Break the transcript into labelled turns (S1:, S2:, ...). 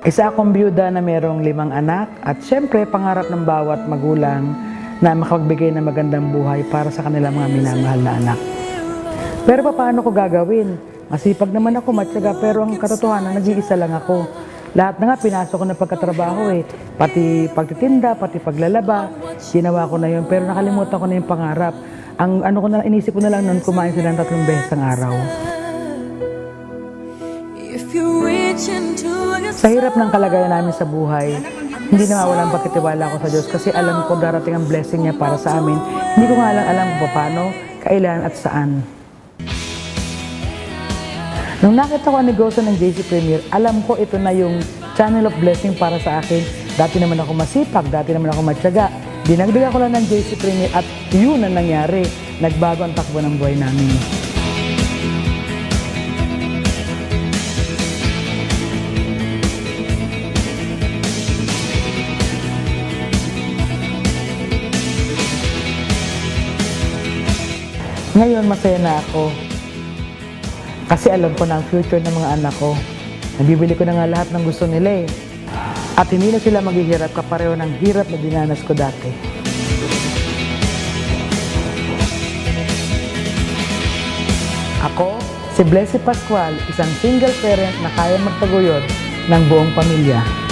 S1: Isa akong byuda na mayroong 5 anak at syempre pangarap ng bawat magulang na makapagbigay ng magandang buhay para sa kanilang mga minamahal na anak. Pero paano ko gagawin? Masipag naman ako, matyaga, pero ang katotohanan, nag-iisa lang ako. Lahat na nga pinasok ko ng pagkatrabaho pati pagtitinda, pati paglalaba, ginawa ko na yun, pero nakalimutan ko na yung pangarap. Ang ano ko na, inisip ko na lang noon, kumain sila ng 3 beses ang araw. Sa hirap ng kalagayan namin sa buhay, hindi nawawalan pagkatiwala ko sa Diyos kasi alam ko darating ang blessing niya para sa amin. Hindi ko nga lang alam kung paano, kailan at saan. Nung nakita ko ang negosyo ng JC Premier, alam ko ito na yung channel of blessing para sa akin. Dati naman ako masipag, dati naman ako matyaga. Dinagdagan ko lang ng JC Premier at yun ang nangyari. Nagbago ang takbo ng buhay namin. Ngayon, masaya na ako. Kasi alam ko na ang future ng mga anak ko. Nabibili ko na nga lahat ng gusto nila At hindi na sila maghihirap kapareho ng hirap na dinanas ko dati. Ako, si Blessy Pascual, isang single parent na kaya magtaguyod ng buong pamilya.